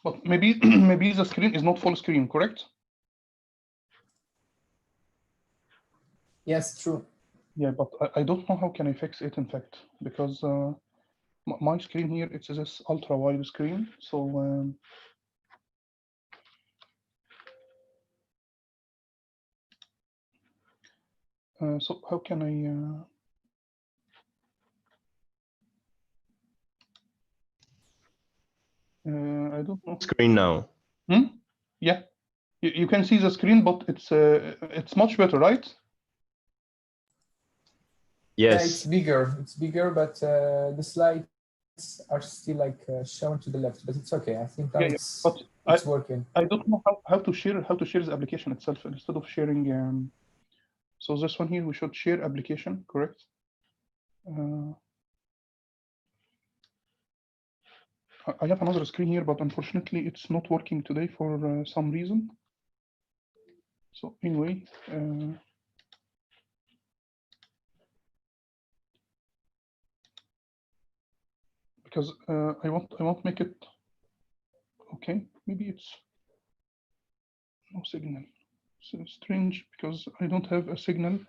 But maybe maybe the screen is not full screen, correct? Yes, true. Yeah, but I don't know how can I fix it, in fact, because my screen here, it's this ultra wide screen. So so how can I don't know. Screen now. Yeah, you can see the screen, but it's much better, right? Yes. Yeah, it's bigger, but the slides are still like shown to the left, but it's okay. I think now Yeah, but it's working. I don't know how to share the application itself instead of sharing. So this one here, we should share application, correct? I have another screen here, but unfortunately, it's not working today for some reason. So anyway, because I won't make it. Okay, maybe it's no signal. So strange because I don't have a signal.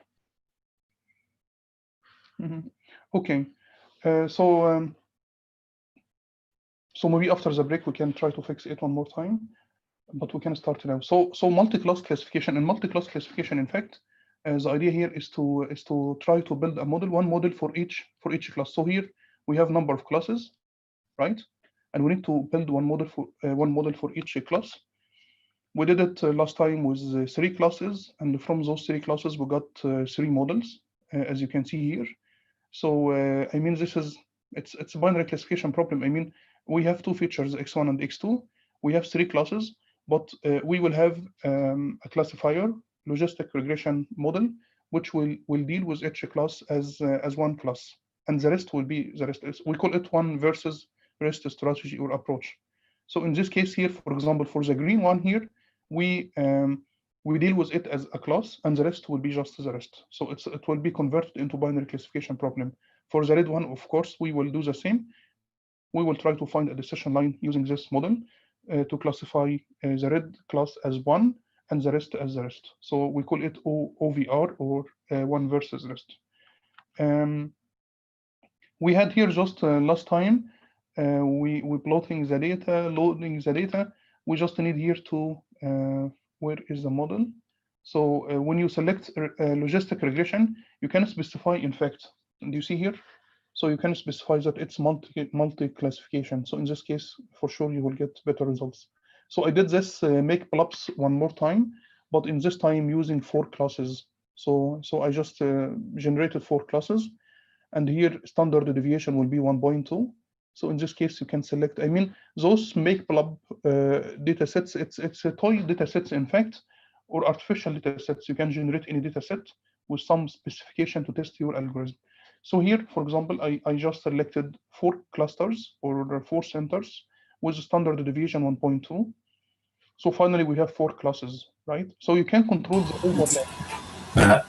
Okay, so maybe after the break we can try to fix it one more time, but we can start now. So multi-class classification. In multi-class classification, in fact, the idea here is to try to build a model, one model for each class. So here we have number of classes, right? And we need to build one model for each class. We did it last time with 3 classes, and from those 3 classes we got 3 models, as you can see here. So I mean, it's a binary classification problem. I mean, we have 2 features, x1 and x2. We have 3 classes, but we will have a classifier, logistic regression model, which will deal with each class as one class, and the rest will be the rest. We call it one versus rest strategy or approach. So in this case here, for example, for the green one here, we deal with it as a class, and the rest will be just the rest. So it will be converted into binary classification problem. For the red one, of course, we will do the same. We will try to find a decision line using this model to classify the red class as one and the rest as the rest. So we call it OVR, or one versus rest. We had here just last time, we plotting the data, loading the data. We just need here to, where is the model? So when you select logistic regression, you can specify, in fact, do you see here? So you can specify that it's multi-classification. So in this case, for sure, you will get better results. So I did this make plups one more time, but in this time using 4 classes. So I just generated 4 classes, and here standard deviation will be 1.2. So in this case, you can select. I mean, those make plub data sets. It's a toy data sets, in fact, or artificial data sets. You can generate any data set with some specification to test your algorithm. So here, for example, I just selected 4 clusters or 4 centers with standard deviation 1.2. So finally, we have 4 classes, right? So you can control the overlap.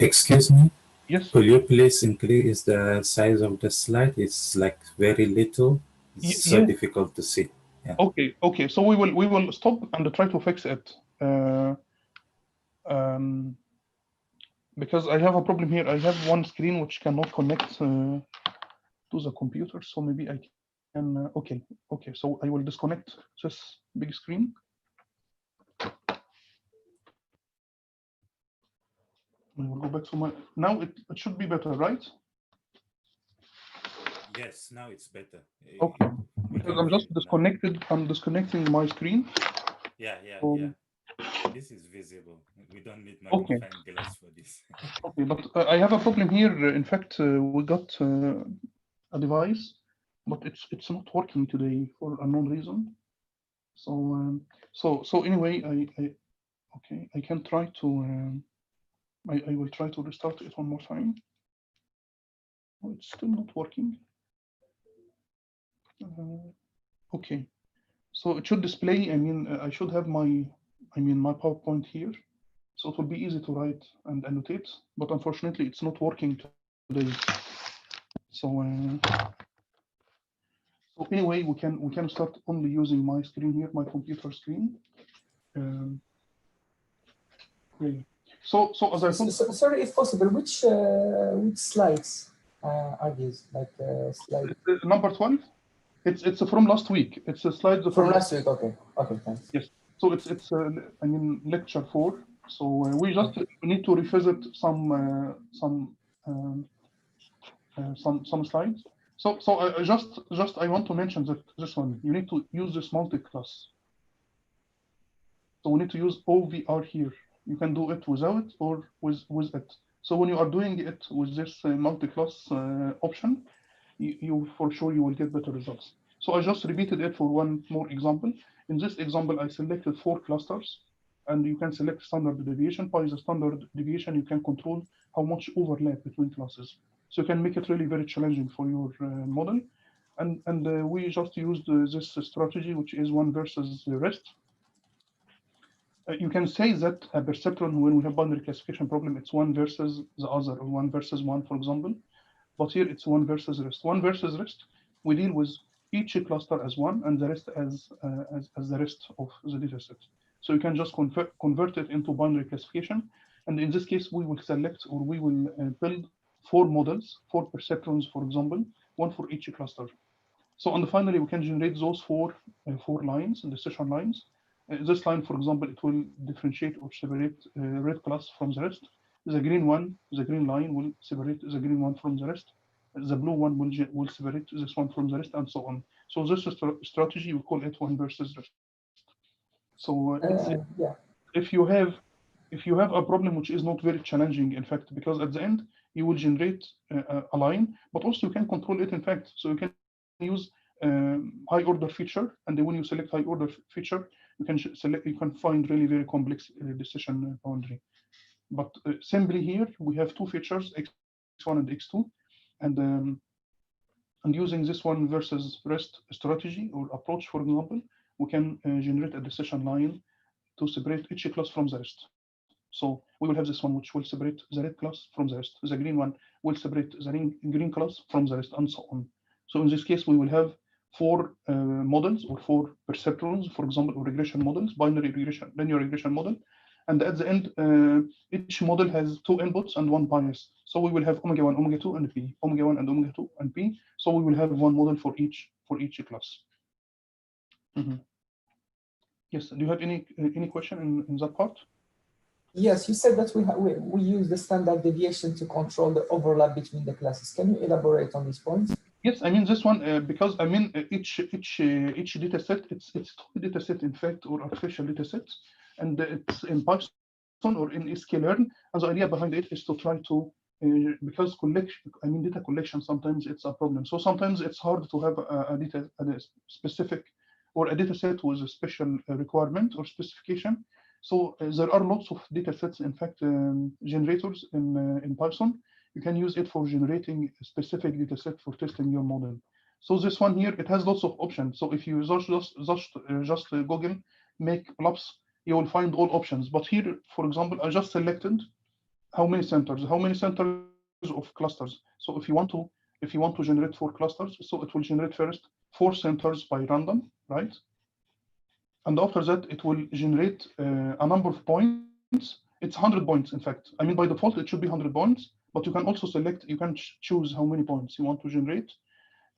Excuse me? Yes. Could you please increase the size of the slide? It's like very little. It's so difficult to see. Yeah. Okay. So we will stop and try to fix it. Because I have a problem here. I have one screen which cannot connect to the computer. So maybe I can. Okay. So I will disconnect this big screen. I will go back to my. Now it should be better, right? Yes, now it's better. Okay. Because I'm just disconnected. I'm disconnecting my screen. Yeah. This is visible. We don't need magnifying glass for this. Okay, but I have a problem here. In fact, we got a device, but it's not working today for unknown reason. So anyway, I can try to. I will try to restart it one more time. Oh, it's still not working. Okay, so it should display. I mean, I should have my PowerPoint here, so it will be easy to write and annotate. But unfortunately, it's not working today. So So anyway, we can start only using my screen here, my computer screen. Really. So as I told, sorry, if possible, which slides are these? Like slide number 12. It's from last week. It's a slide from last week. Okay, okay, thanks. Yes. So it's I mean lecture 4. So we just need to revisit some slides. So just I want to mention that this one, you need to use this multi-class. So we need to use OVR here. You can do it without or with it. So when you are doing it with this multi-class option, you for sure you will get better results. So I just repeated it for one more example. In this example, I selected 4 clusters, and you can select standard deviation. By the standard deviation, you can control how much overlap between classes. So you can make it really very challenging for your model. And we just used this strategy, which is one versus the rest. You can say that a perceptron, when we have boundary classification problem, it's one versus the other, or one versus one, for example. But here it's one versus rest. One versus rest, we deal with each cluster as one and the rest as the rest of the data set. So you can just convert it into binary classification. And in this case, we will select, or we will build 4 models, 4 perceptrons, for example, one for each cluster. So and finally, we can generate those 4 lines, decision lines. This line, for example, it will differentiate or separate red class from the rest. The green one, the green line will separate the green one from the rest. The blue one will separate this one from the rest, and so on. So this strategy, we call it one versus rest. So yeah. if you have a problem which is not very challenging, in fact, because at the end you will generate a line, but also you can control it, in fact. So you can use high order feature, and then when you select high order feature, you can find really very complex decision boundary. But simply here we have 2 features, x1 and x2, and using this one versus rest strategy or approach, for example, we can generate a decision line to separate each class from the rest. So we will have this one which will separate the red class from the rest. The green one will separate the green class from the rest, and so on. So in this case, we will have 4 models or 4 perceptrons, for example, or regression models, binary regression, linear regression model. And at the end, each model has 2 inputs and 1 bias. So we will have omega 1, omega 2, and p, omega 1 and omega 2 and p. So we will have 1 model for each class. Yes. Do you have any question in that part? Yes, you said that we use the standard deviation to control the overlap between the classes. Can you elaborate on these points? Yes, I mean this one because I mean each data set, it's a data set, in fact, or artificial data set, and it's in Python or in sklearn. And the idea behind it is to try to because data collection, sometimes it's a problem. So sometimes it's hard to have a specific or a data set with a special requirement or specification. So there are lots of data sets, in fact, generators in Python. You can use it for generating a specific data set for testing your model. So this one here, it has lots of options. So if you just Google make PLUPS, you will find all options. But here, for example, I just selected how many centers of clusters. So if you want to generate 4 clusters, so it will generate first 4 centers by random, right? And after that, it will generate a number of points. It's 100 points, in fact. I mean, by default, it should be 100 points, but you can also select, you can choose how many points you want to generate.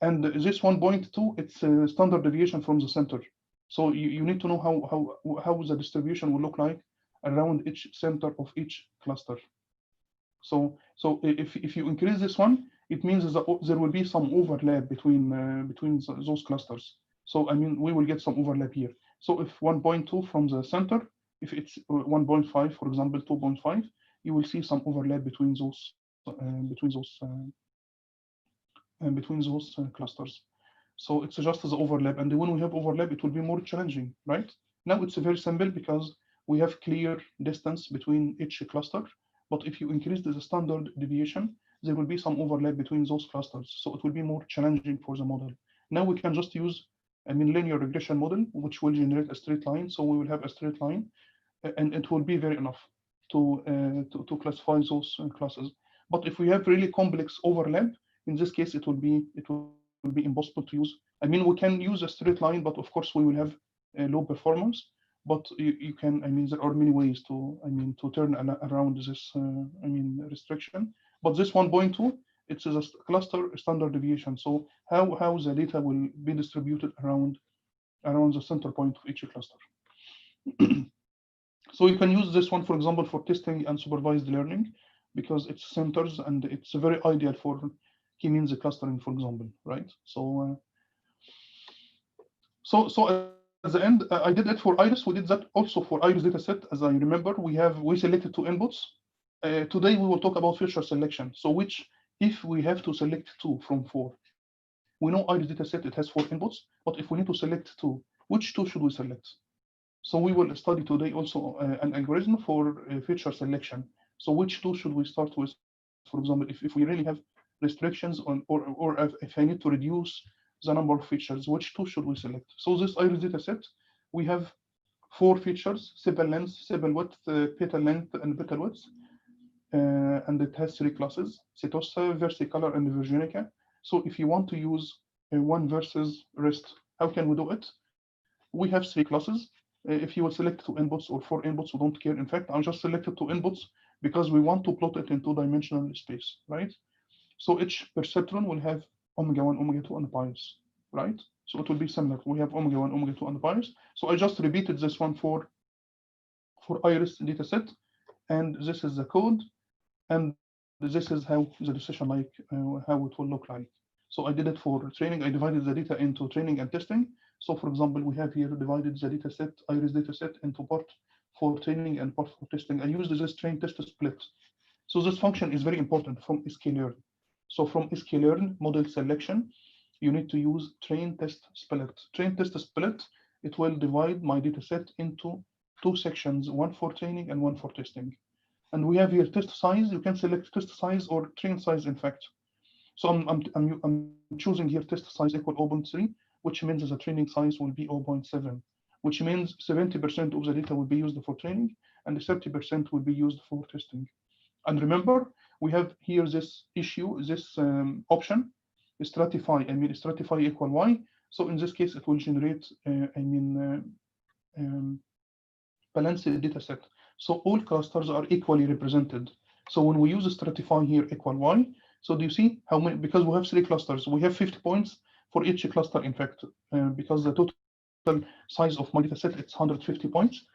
And this 1.2, it's a standard deviation from the center. So you need to know how the distribution will look like around each center of each cluster. So if you increase this one, it means that there will be some overlap between those clusters. So I mean, we will get some overlap here. So if 1.2 from the center, if it's 1.5, for example, 2.5, you will see some overlap between those clusters. So it's just the overlap, and when we have overlap, it will be more challenging, right? Now it's very simple because we have clear distance between each cluster. But if you increase the standard deviation, there will be some overlap between those clusters. So it will be more challenging for the model. Now we can just use linear regression model, which will generate a straight line. So we will have a straight line, and it will be very enough to classify those classes. But if we have really complex overlap, in this case, it will be impossible to use. I mean, we can use a straight line, but of course we will have low performance. But you can, I mean, there are many ways to, I mean, to turn around this, I mean, restriction. But this 1.2, it's a cluster standard deviation. So how the data will be distributed around the center point of each cluster. So you can use this one, for example, for testing and supervised learning, because it centers and it's very ideal for k-means clustering, for example, right? So at the end, I did it for Iris. We did that also for Iris dataset. As I remember, we selected 2 inputs. Today we will talk about feature selection. So if we have to select 2 from 4, we know Iris dataset, it has 4 inputs, but if we need to select 2, which 2 should we select? So we will study today also an algorithm for feature selection. So which 2 should we start with? For example, if we really have restrictions on, or if I need to reduce the number of features, which 2 should we select? So this Iris dataset, we have 4 features: sepal length, sepal width, petal length, and petal width. And it has 3 classes: Setosa, versicolor, and virginica. So if you want to use one versus rest, how can we do it? We have 3 classes. If you will select 2 inputs or 4 inputs, we don't care. In fact, I just selected 2 inputs because we want to plot it in 2-dimensional space, right? So each perceptron will have omega 1, omega 2, and bias, right? So it will be similar. We have omega 1, omega 2, and bias. So I just repeated this one for Iris dataset, and this is the code, and this is how the decision how it will look like. So I did it for training. I divided the data into training and testing. So for example, we have here divided the dataset, Iris dataset, into part for training and part for testing. I used this train test split. So this function is very important from sklearn. So from sklearn model selection, you need to use train test split. Train test split, it will divide my dataset into 2 sections, one for training and one for testing. And we have here test size. You can select test size or train size, in fact. So I'm choosing here test size equal 0.3, which means the training size will be 0.7, which means 70% of the data will be used for training and 30% will be used for testing. And remember, we have here this issue, this option, stratify. I mean, stratify equal y. So in this case, it will generate, balanced data set. So all clusters are equally represented. So when we use stratify here equal y, so do you see how many? Because we have 3 clusters, we have 50 points for each cluster. In fact, because the total size of my data set, it's 150 points.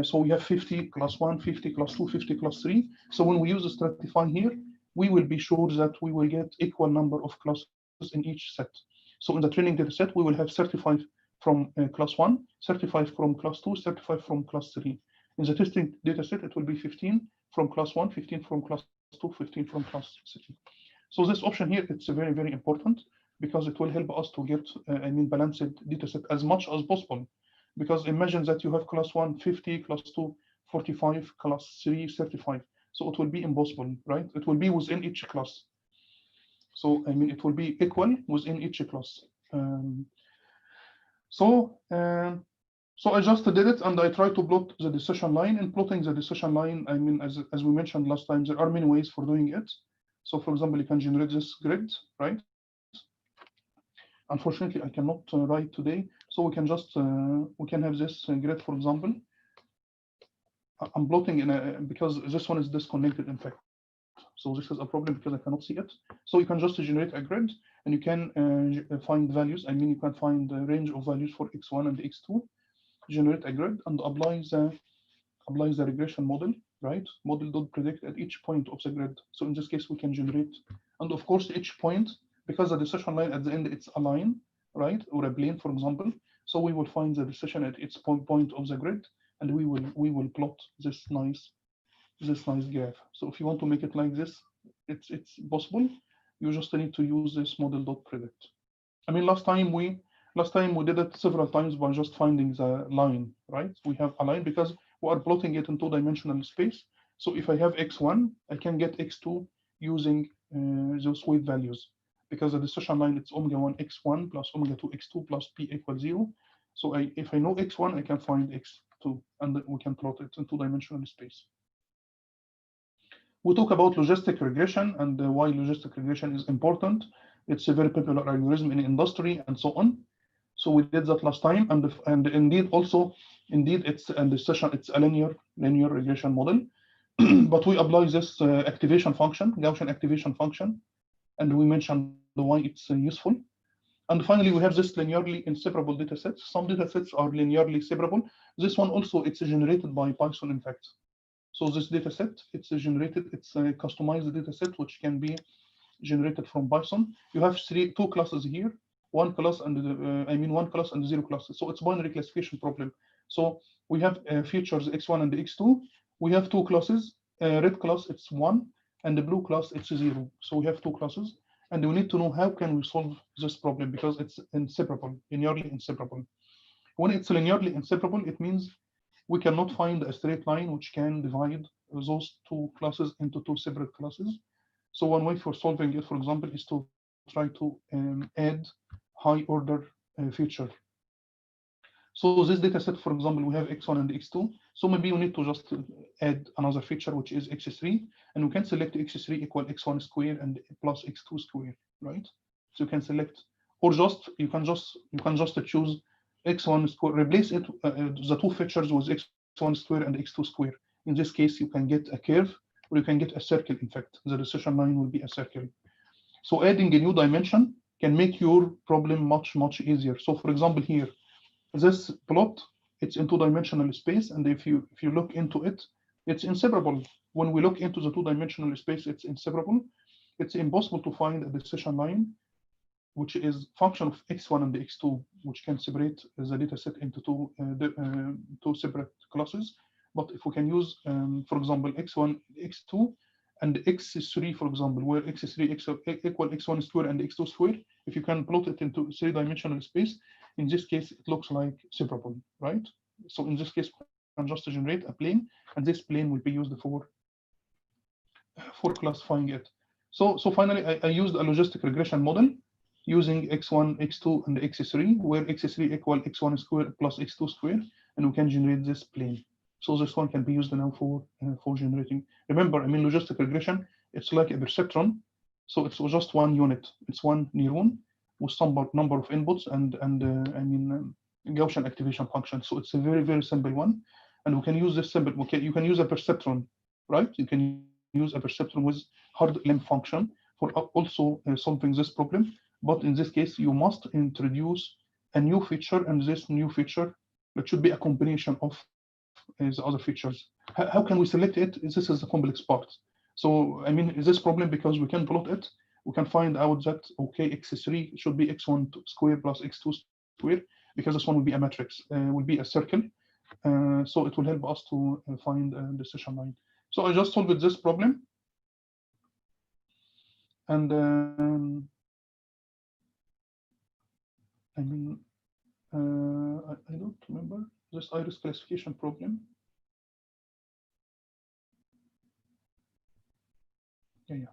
So we have 50 class 1, 50 class 2, 50 class 3. So when we use the stratify here, we will be sure that we will get equal number of clusters in each set. So in the training data set, we will have 35 from class 1, 35 from class 2, 35 from class 3. In the testing data set, it will be 15 from class 1, 15 from class 2, 15 from class 3. So this option here, it's very, very important because it will help us to get, balanced data set as much as possible. Because imagine that you have class 1, 50, class 2, 45, class 3, 35. So it will be impossible, right? It will be within each class. So, it will be equal within each class. So I just did it, and I tried to plot the decision line. In plotting the decision line, as we mentioned last time, there are many ways for doing it. So for example, you can generate this grid, right? Unfortunately, I cannot write today. So we can just, we can have this grid, for example. I'm plotting because this one is disconnected, in fact. So this is a problem because I cannot see it. So you can just generate a grid, and you can find values. You can find the range of values for x1 and x2, generate a grid, and apply the regression model, right? Model.predict at each point of the grid. So in this case, we can generate, and of course, each point, because the decision line at the end, it's a line, right? Or a plane, for example. So we will find the decision at its point of the grid, and we will plot this nice graph. So if you want to make it like this, it's possible. You just need to use this model.predict. Last time we did it several times by just finding the line, right? We have a line because we are plotting it in 2-dimensional space. So if I have x1, I can get x2 using those weight values, because the decision line, it's omega 1 x1 plus omega 2 x2 plus p equals 0. So if I know x1, I can find x2, and we can plot it in 2-dimensional space. We talk about logistic regression and why logistic regression is important. It's a very popular algorithm in industry and so on. So we did that last time, and indeed also, indeed it's in the session, it's a linear regression model, but we apply this activation function, Gaussian activation function, and we mentioned why it's useful. And finally, we have this linearly inseparable data sets. Some data sets are linearly separable. This one also, it's generated by Python, in fact. So this data set, it's generated, it's a customized data set, which can be generated from Python. You have two classes here, one class and one class and zero classes. So it's binary classification problem. So we have features x1 and x2. We have two classes. Red class, it's 1, and the blue class, it's 0. So we have two classes, and we need to know how can we solve this problem, because it's inseparable, linearly inseparable. When it's linearly inseparable, it means we cannot find a straight line which can divide those two classes into two separate classes. So one way for solving it, for example, is to try to add high order feature. So this data set, for example, we have x1 and x2. So maybe we need to just add another feature, which is x3, and we can select x3 equal x1 square and plus x2 square, right? So you can select, or just you can just choose x1 square, replace it the two features with x1 square and x2 square. In this case, you can get a curve, or you can get a circle. In fact, the decision line will be a circle. So adding a new dimension can make your problem much easier. So for example, here, this plot, it's in two-dimensional space, and if you look into it, it's inseparable. When we look into the two-dimensional space, it's inseparable. It's impossible to find a decision line which is function of x1 and x2, which can separate the data set into two separate classes. But if we can use, for example, x1, x2, and x3, for example, where x3 equal x1 square and x2 square, if you can plot it into three-dimensional space, in this case, it looks like separable, right? So in this case, we can just generate a plane, and this plane will be used for classifying it. So finally, I used a logistic regression model using x1, x2, and x3, where x3 equal x1 square plus x2 square, and we can generate this plane. So this one can be used now for generating. Remember, logistic regression, it's like a perceptron. So it's just one unit. It's one neuron with some number of inputs and Gaussian activation function. So it's a very simple one, and we can use this simple. You can use a perceptron, right? You can use a perceptron with hard limb function for also solving this problem. But in this case, you must introduce a new feature, and this new feature, it should be a combination of the other features. How can we select it? This is the complex part. So this problem, because we can plot it, we can find out that okay, x3 should be x1 square plus x2 square, because this one will be a matrix, will be a circle. So it will help us to find a decision line. So I just solved this problem, and I don't remember this iris classification problem. Yeah.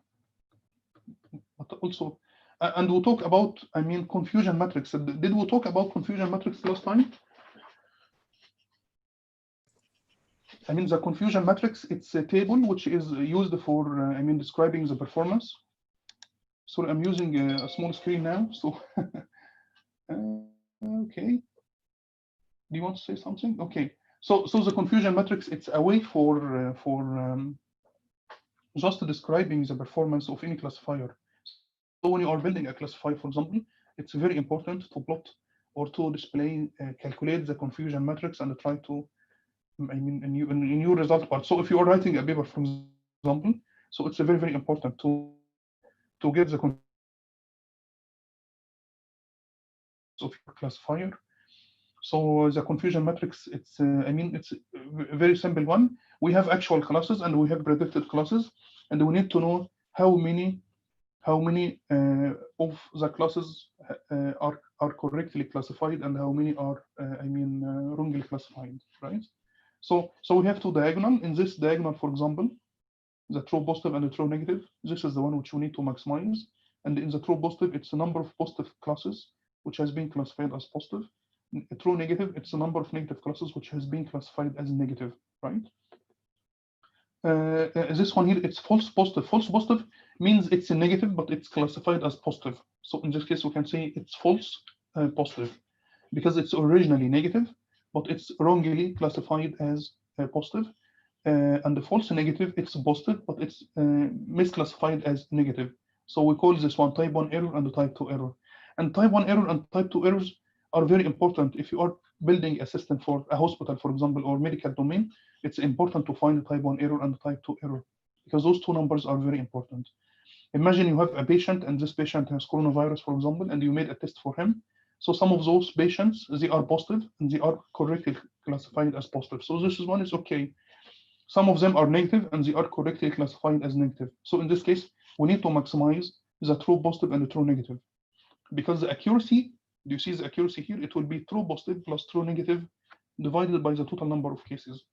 But also, and we'll talk about, confusion matrix. Did we talk about confusion matrix last time? The confusion matrix, it's a table which is used for, describing the performance. So I'm using a small screen now. So, okay. Do you want to say something? Okay. So the confusion matrix, it's a way for just describing the performance of any classifier. So when you are building a classifier, for example, it's very important to plot or to display, calculate the confusion matrix and try to, in your result part. So if you are writing a paper, for example, so it's very important to get the confusion of your classifier. So the confusion matrix, it's it's a very simple one. We have actual classes and we have predicted classes, and we need to know how many of the classes are correctly classified and how many are wrongly classified, right? So we have two diagonal. In this diagonal, for example, the true positive and the true negative, this is the one which we need to maximize. And in the true positive, it's a number of positive classes which has been classified as positive. A true negative, it's a number of negative classes which has been classified as negative, right? This one here, it's false positive. False positive means it's a negative, but it's classified as positive. So in this case, we can say it's false positive because it's originally negative, but it's wrongly classified as positive. And the false negative, it's positive, but it's misclassified as negative. So we call this one type 1 error and the type 2 error. And type 1 error and type 2 errors are very important. If you are building a system for a hospital, for example, or medical domain, it's important to find the type 1 error and the type 2 error because those two numbers are very important. Imagine you have a patient and this patient has coronavirus, for example, and you made a test for him. So some of those patients, they are positive and they are correctly classified as positive. So this one is okay. Some of them are negative and they are correctly classified as negative. So in this case, we need to maximize the true positive and the true negative. Because the accuracy, do you see the accuracy here? It will be true positive plus true negative divided by the total number of cases.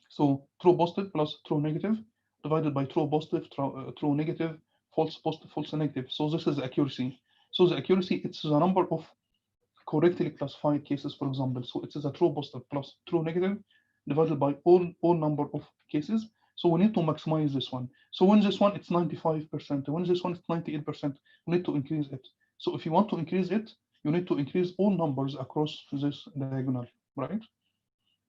So true positive plus true negative divided by true positive, true negative, false positive, false negative. So this is the accuracy. So the accuracy, it's the number of correctly classified cases, for example. So it is a true positive plus true negative divided by all number of cases. So we need to maximize this one. So when this one, it's 95%. When this one is 98%, we need to increase it. So if you want to increase it, you need to increase all numbers across this diagonal, right?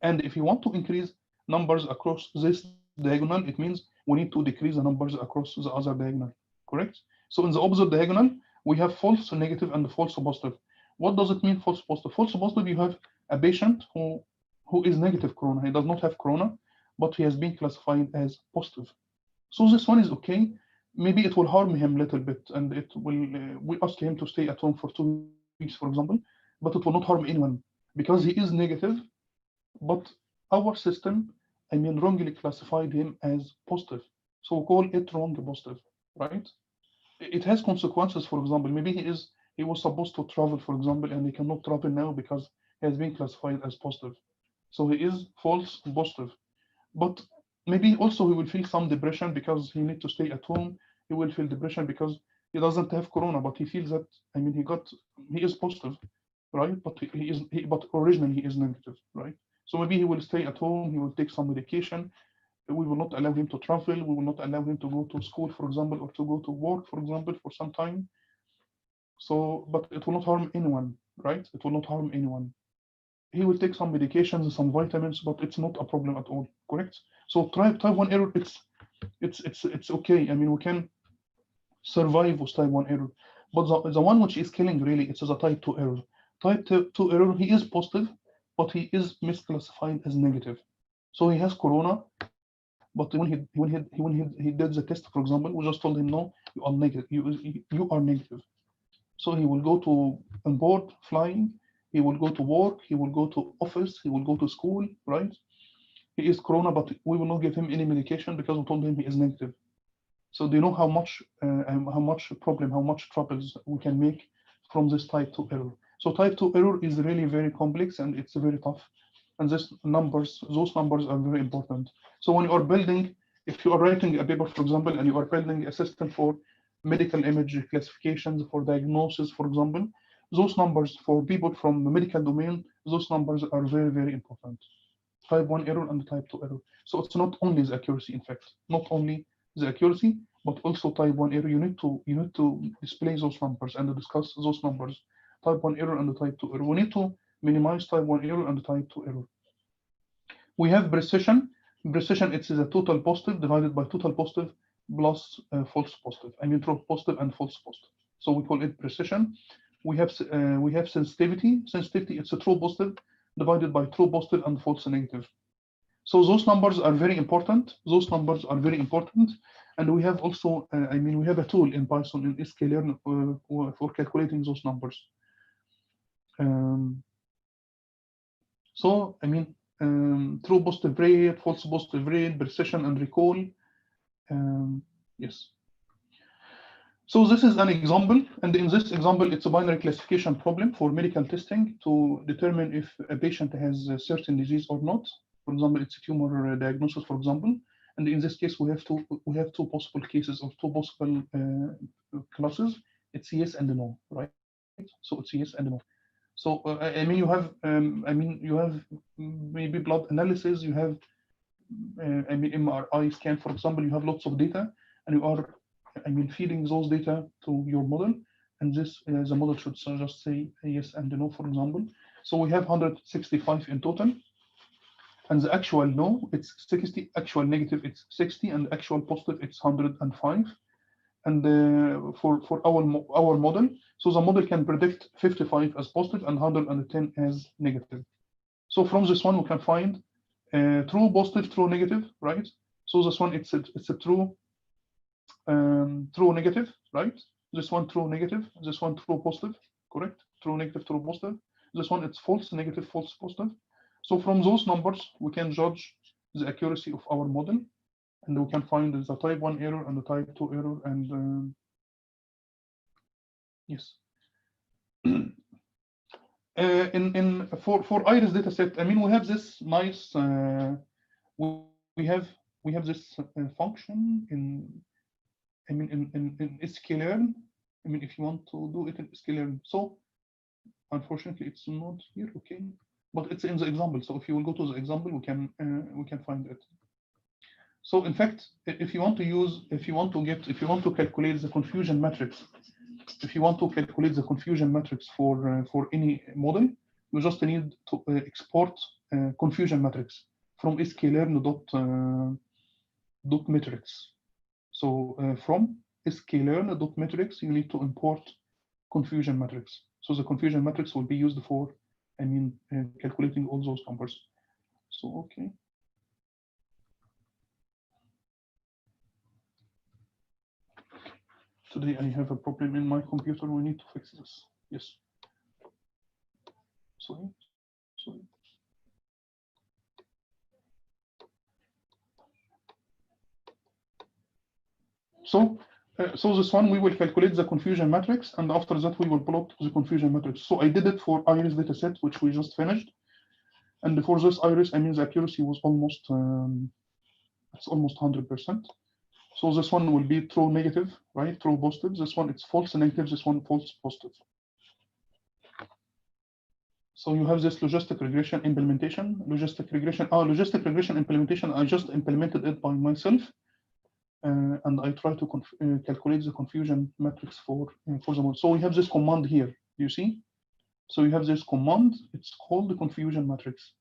And if you want to increase numbers across this diagonal, it means we need to decrease the numbers across the other diagonal, correct? So in the opposite diagonal, we have false negative and false positive. What does it mean, false positive? False positive, you have a patient who is negative corona. He does not have corona, but he has been classified as positive. So this one is okay. Maybe it will harm him a little bit, and it will. We ask him to stay at home for 2 weeks, for example, but it will not harm anyone because he is negative. But our system, wrongly classified him as positive. So we call it wrong positive, right? It has consequences. For example, maybe he was supposed to travel, for example, and he cannot travel now because he has been classified as positive. So he is false positive. But maybe also he will feel some depression because he needs to stay at home. He will feel depression because he doesn't have corona, but he feels that he is positive, right? But but originally he is negative, right? So maybe he will stay at home. He will take some medication. We will not allow him to travel. We will not allow him to go to school, for example, or to go to work, for example, for some time. So, but it will not harm anyone, right? It will not harm anyone. He will take some medications, some vitamins, but it's not a problem at all, correct? So type 1 error, it's okay. We can survive with type 1 error. But the one which is killing really, it's a type 2 error. Type 2 error, he is positive, but he is misclassified as negative. So he has corona, but when he did the test, for example, we just told him, no, you are negative. You are negative. So he will go to on board flying. He will go to work. He will go to office. He will go to school. Right? He is corona, but we will not give him any medication because we told him he is negative. So do you know how much problem, how much troubles we can make from this type 2 error? So type 2 error is really very complex and it's very tough. And those numbers are very important. So when you are building, if you are writing a paper, for example, and you are building a system for medical image classifications, for diagnosis, for example, those numbers for people from the medical domain, those numbers are very, very important. Type 1 error and type 2 error. So it's not only the accuracy, in fact, not only the accuracy, but also type 1 error. You need to display those numbers and discuss those numbers. Type 1 error and the type 2 error. We need to minimize type 1 error and the type 2 error. We have precision. Precision, it's a total positive divided by total positive plus false positive. True positive and false positive. So we call it precision. We have sensitivity. Sensitivity, it's a true positive divided by true positive and false negative. So those numbers are very important. And we have also, we have a tool in Python in sklearn for calculating those numbers. True positive rate, false positive rate, precision, and recall. Yes. So this is an example, and in this example, it's a binary classification problem for medical testing to determine if a patient has a certain disease or not. For example, it's a tumor diagnosis, for example. And in this case, we have two possible cases or two possible classes. It's yes and no, right? So it's yes and no. So you have maybe blood analysis. You have MRI scan, for example. You have lots of data, and you are feeding those data to your model. and this the model should just say yes and no, for example. So we have 165 in total, and the actual no, it's 60, actual negative, it's 60, and actual positive, it's 105. And for our model, so the model can predict 55 as positive and 110 as negative. So from this one, we can find true, positive, true, negative, right? So this one, it's a true, true, negative, right? This one, true, negative. This one, true, positive, correct? True, negative, true, positive. This one, it's false, negative, false, positive. So from those numbers, we can judge the accuracy of our model, and we can find the type 1 error and the type 2 error, and yes. For iris dataset, I mean, we have this nice we have this function in, I mean, in sklearn. I mean, if you want to do it in sklearn. So unfortunately, it's not here. Okay, but it's in the example. So if you will go to the example, we can find it. So in fact, if you want to calculate the confusion matrix, if you want to calculate the confusion matrix for any model, you just need to export confusion matrix from sklearn.metrics. So from sklearn.metrics, you need to import confusion matrix. So the confusion matrix will be used for, I mean, calculating all those numbers. So okay. Today I have a problem in my computer. We need to fix this. Yes. Sorry. So this one we will calculate the confusion matrix, and after that we will plot the confusion matrix. So I did it for iris dataset, which we just finished, and for this iris, I mean, the accuracy was almost it's almost 100%. So this one will be true, negative, right? True, positive. This one it's false, negative. This one false, positive. So you have this logistic regression implementation. Logistic regression implementation. I just implemented it by myself, and I try to calculate the confusion matrix for the model. So we have this command here. You see? So you have this command. It's called the confusion matrix,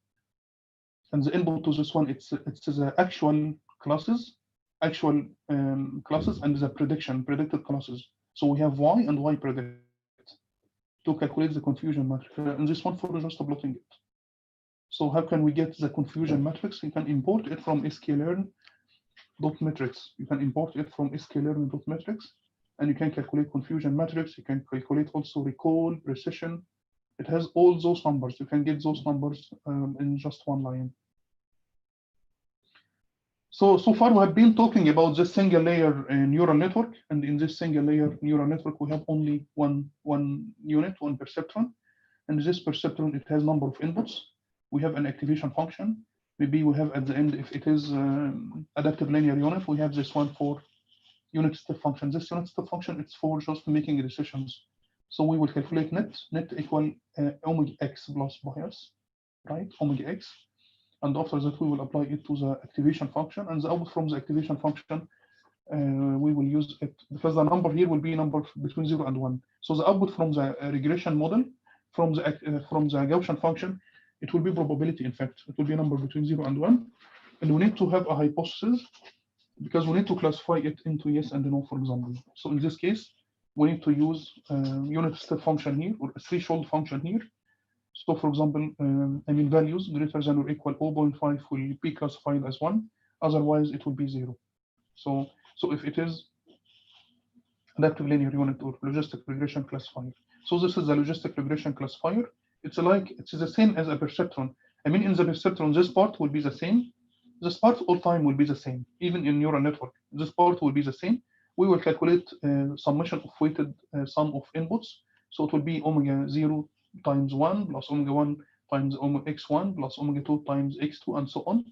and the input to this one it's the actual classes. Classes and the predicted classes. So we have y and y predict to calculate the confusion matrix, and this one for just plotting it. So how can we get the confusion matrix? You can import it from sklearn.metrics. You can import it from sklearn.metrics, and you can calculate confusion matrix. You can calculate also recall, precision. It has all those numbers. You can get those numbers in just one line. So far we have been talking about this single layer neural network, and in this single layer neural network we have only one unit, one perceptron, and this perceptron, it has number of inputs. We have an activation function. Maybe we have at the end, if it is adaptive linear unit, we have this one for unit step function. This unit step function, it's for just making decisions. So we will calculate net equal omega x plus bias, right? Omega x. And after that, we will apply it to the activation function, and the output from the activation function, we will use it because the number here will be number between 0 and 1. So the output from the regression model, from the Gaussian function, it will be probability. In fact, it will be a number between 0 and 1, and we need to have a hypothesis because we need to classify it into yes and no, for example. So in this case, we need to use unit step function here or a threshold function here. So for example, I mean, values greater than or equal 0.5 will be classified as 1, otherwise it will be 0. So if it is adaptive linear unit or logistic regression classifier. So this is the logistic regression classifier. It's the same as a perceptron. I mean, in the perceptron, this part will be the same. This part all time will be the same, even in neural network. This part will be the same. We will calculate summation of weighted sum of inputs. So it will be omega 0 times 1 plus omega 1 times omega x1 plus omega 2 times x2 and so on.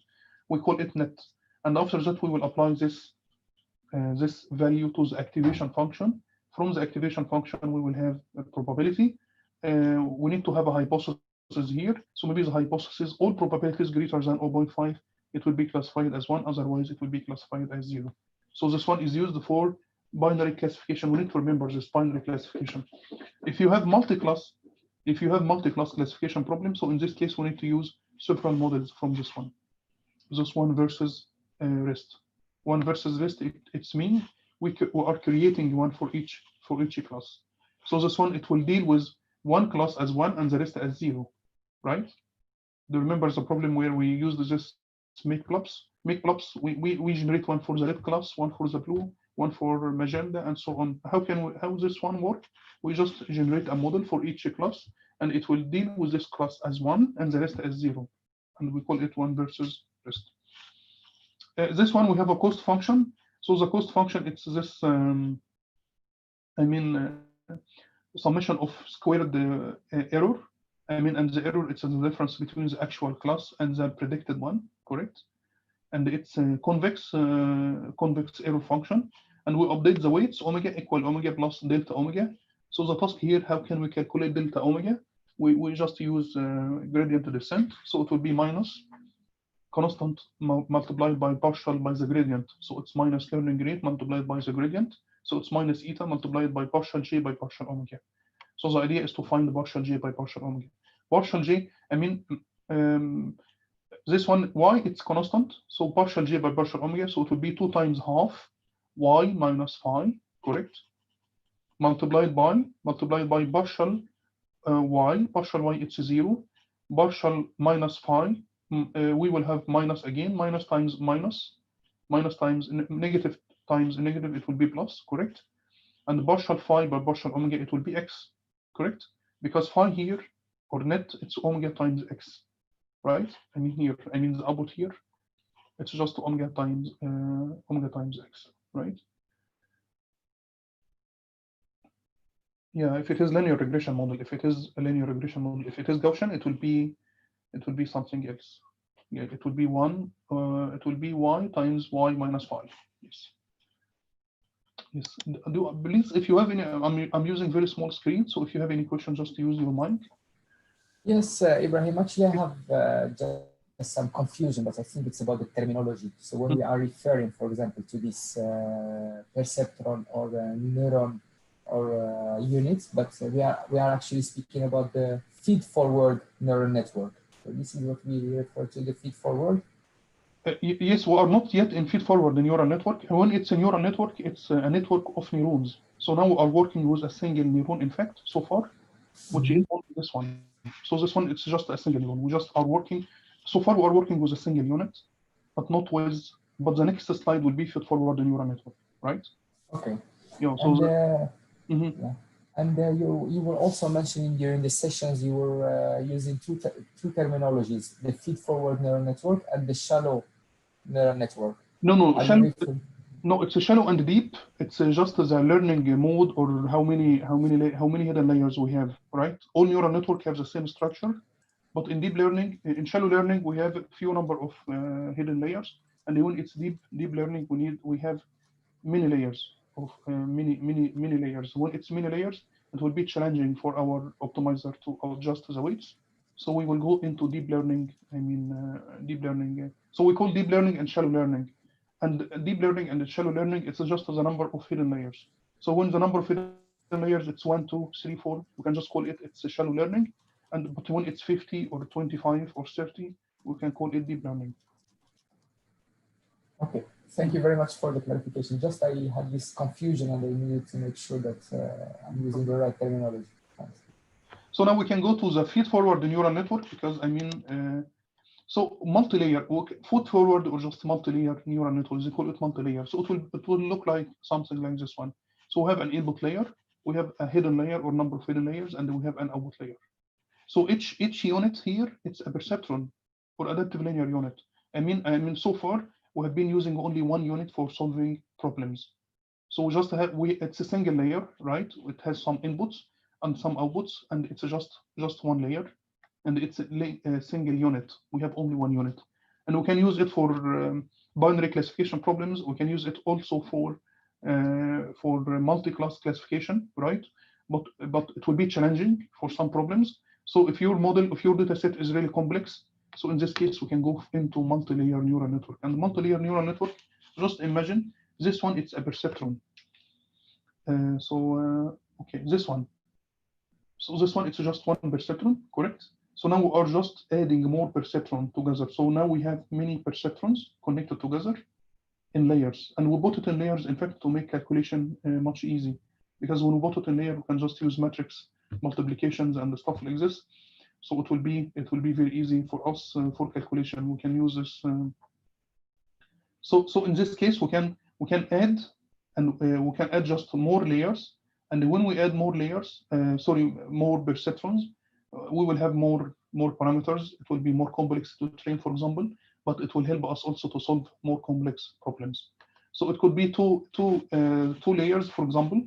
We call it net. And after that, we will apply this value to the activation function. From the activation function, we will have a probability. We need to have a hypothesis here. So maybe the hypothesis, all probabilities greater than 0.5, it will be classified as 1, otherwise it will be classified as 0. So this one is used for binary classification. We need to remember this binary classification. If you have multi-class classification problem, so in this case we need to use several models from this one. This one versus rest. One versus rest. It's mean we are creating one for each class. So this one, it will deal with one class as 1 and the rest as 0, right? Do you remember the problem where we used this make blobs? Make blobs, we generate one for the red class, one for the blue, one for magenta, and so on. How this one work? We just generate a model for each class, and it will deal with this class as 1 and the rest as 0. And we call it one versus rest. This one, we have a cost function. So the cost function, it's this, summation of squared error. And the error, it's the difference between the actual class and the predicted one, correct? And it's a convex error function. And we update the weights, omega equal omega plus delta omega. So the task here, how can we calculate delta omega? We just use gradient descent. So it will be minus constant multiplied by partial by the gradient. So it's minus learning rate multiplied by the gradient. So it's minus eta multiplied by partial j by partial omega. So the idea is to find the partial j by partial omega. Partial j, this one, y, it's constant. So partial j by partial omega, so it will be 2 times half y minus phi, correct? Multiplied by partial y, it's 0. Partial minus phi, we will have minus again, minus times negative times negative, it will be plus, correct? And partial phi by partial omega, it will be x, correct? Because phi here, or net, it's omega times x, right? The output here, it's just omega times x, right? Yeah, if it is linear regression model, if it is a linear regression model, if it is Gaussian, it will be something else. Yeah, it will be y times y minus phi. Yes. Yes. Please, if you have any, I'm using very small screen, so if you have any questions, just use your mic. Yes, Ibrahim, actually I have just some confusion, but I think it's about the terminology. So when we are referring, for example, to this perceptron or neuron or units, but we are actually speaking about the feed-forward neural network. So this is what we refer to, the feed-forward. Yes, we are not yet in feed-forward neural network. When it's a neural network, it's a network of neurons. So now we are working with a single neuron, in fact, so far, which is only this one. So this one, it's just a single neuron. We just are working, so far we are working with a single unit, but not with, but the next slide will be feed-forward neural network, right? Okay. Yeah, so yeah. And you were also mentioning during the sessions, you were using two terminologies, the feed-forward neural network and the shallow neural network. No, it's a shallow and deep. It's just the learning mode or how many hidden layers we have, right? All neural network have the same structure, but in deep learning, in shallow learning, we have a few number of hidden layers, and when it's deep learning, we have many layers of many layers. When it's many layers, it will be challenging for our optimizer to adjust the weights. So we will go into deep learning. Deep learning. So we call deep learning and shallow learning. And deep learning and shallow learning, it's just the number of hidden layers. So when the number of hidden layers, it's 1, 2, 3, 4, we can just call it's a shallow learning. But when it's 50 or 25 or 30, we can call it deep learning. Okay, thank you very much for the clarification. Just I had this confusion and I needed to make sure that I'm using the right terminology. Thanks. So now we can go to the feed-forward neural network because so multi-layer, feed-forward or just multi-layer neural networks, they call it multi-layer. So it will look like something like this one. So we have an input layer, we have a hidden layer or number of hidden layers, and we have an output layer. So each unit here, it's a perceptron or adaptive linear unit. So far we have been using only one unit for solving problems. So we just have it's a single layer, right? It has some inputs and some outputs, and it's just one layer, and it's a single unit. We have only one unit, and we can use it for binary classification problems. We can use it also for multi-class classification, right? But it will be challenging for some problems. So if your data set is really complex, so in this case we can go into multi-layer neural network. And multi-layer neural network, just imagine this one, it's a perceptron. Okay, this one. So this one, it's just one perceptron, correct? So now we are just adding more perceptron together. So now we have many perceptrons connected together in layers, and we put it in layers, in fact, to make calculation much easy. Because when we put it in layer, we can just use matrix multiplications and stuff like this. So it will be very easy for us for calculation. We can use this. So in this case, we can add, and we can add just more layers. And when we add more layers, more perceptrons, we will have more parameters. It will be more complex to train, for example, but it will help us also to solve more complex problems. So it could be two layers, for example.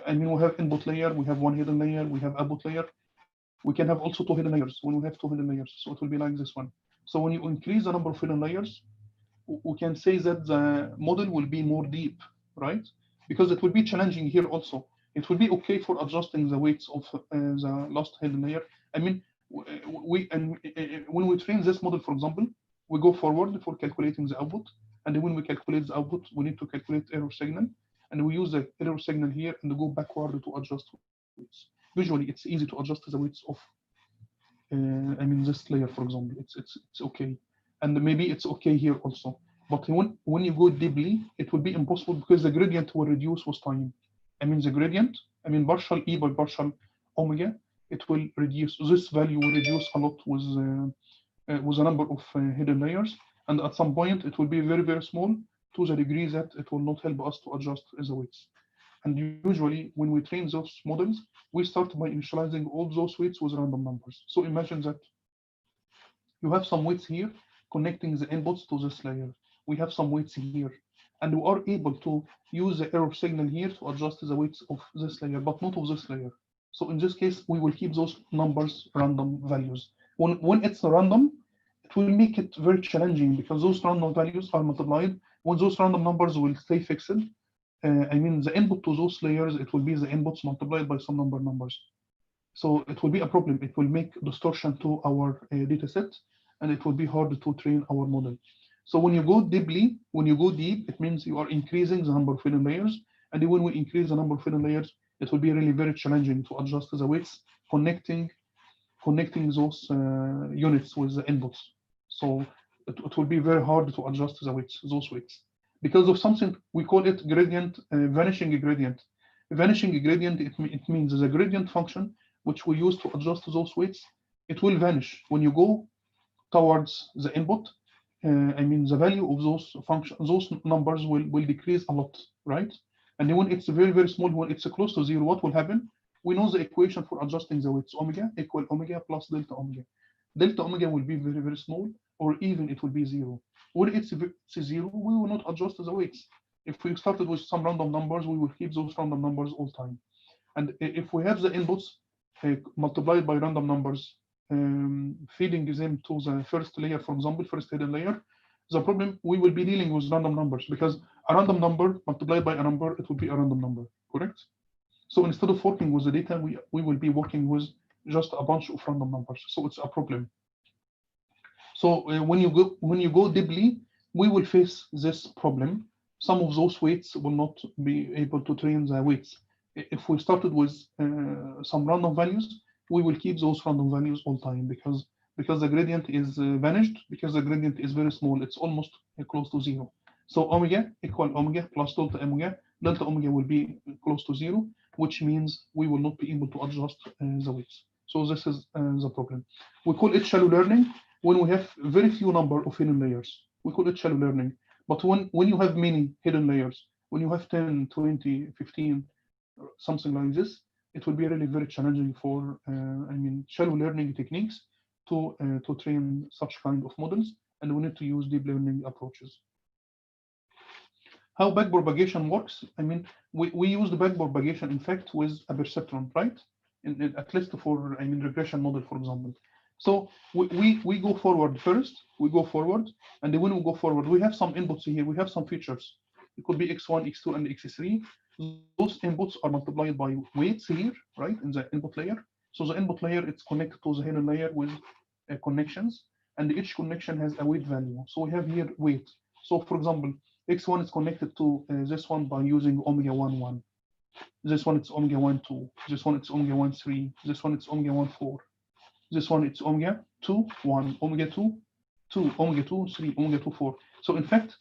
I mean, we have input layer, we have one hidden layer, we have output layer. We can have also two hidden layers when we have two hidden layers. So it will be like this one. So when you increase the number of hidden layers, we can say that the model will be more deep, right? Because it will be challenging here also. It will be okay for adjusting the weights of the last hidden layer. I mean, when we train this model, for example, we go forward for calculating the output, and then when we calculate the output, we need to calculate error signal, and we use the error signal here and go backward to adjust weights. Usually, it's easy to adjust the weights of, I mean, this layer, for example, it's okay, and maybe it's okay here also. But when you go deeply, it will be impossible because the gradient will reduce with time. I mean, the gradient, I mean, partial E by partial omega, it will reduce. This value will reduce a lot with a number of hidden layers, and at some point it will be very, very small to the degree that it will not help us to adjust the weights. And usually, when we train those models, we start by initializing all those weights with random numbers. So imagine that you have some weights here connecting the inputs to this layer. We have some weights here, and we are able to use the error signal here to adjust the weights of this layer, but not of this layer. So in this case, we will keep those numbers random values. When it's random, it will make it very challenging because those random values are multiplied. When those random numbers will stay fixed, I mean, the input to those layers, it will be the inputs multiplied by some numbers. So it will be a problem. It will make distortion to our data set, and it will be hard to train our model. So when you go deep, it means you are increasing the number of hidden layers. And when we increase the number of hidden layers, it will be really very challenging to adjust the weights, connecting those units with the inputs. So it will be very hard to adjust the weights, those weights. Because of something, we call it gradient, vanishing gradient. Vanishing gradient, it means the gradient function, which we use to adjust those weights, it will vanish. When you go towards the input, I mean, the value of those those numbers will decrease a lot, right? And then when it's very, very small, when it's close to zero, what will happen? We know the equation for adjusting the weights, omega equal omega plus delta omega. Delta omega will be very, very small, or even it will be zero. When it's zero, we will not adjust the weights. If we started with some random numbers, we will keep those random numbers all time. And if we have the inputs multiplied by random numbers, feeding them to the first layer, for example, first hidden layer, the problem, we will be dealing with random numbers because a random number multiplied by a number, it will be a random number, correct? So instead of working with the data, we will be working with just a bunch of random numbers. So it's a problem. So when you go deeply, we will face this problem. Some of those weights will not be able to train the weights. If we started with some random values, we will keep those random values all time because the gradient is vanished, because the gradient is very small. It's almost close to zero. So omega equal omega plus delta omega. Delta omega will be close to zero, which means we will not be able to adjust the weights. So this is the problem. We call it shallow learning when we have very few number of hidden layers. We call it shallow learning. But when you have many hidden layers, when you have 10, 20, 15, something like this, it will be really very challenging for, I mean, shallow learning techniques to train such kind of models, and we need to use deep learning approaches. How backpropagation works? I mean, we use the backpropagation, in fact, with a perceptron, right? At least for, I mean, regression model, for example. So we go forward first, and then when we go forward, we have some inputs here, we have some features. It could be x1, x2, and x3. Those inputs are multiplied by weights here, right, in the input layer. So the input layer, it's connected to the hidden layer with connections, and each connection has a weight value. So we have here weight. So for example, x1 is connected to this one by using omega 1, 1. This one it's omega 1, 2. This one it's omega 1, 3. This one it's omega 1, 4. This one it's omega 2, 1, omega 2, 2, omega 2, 3, omega 2, 4. So in fact,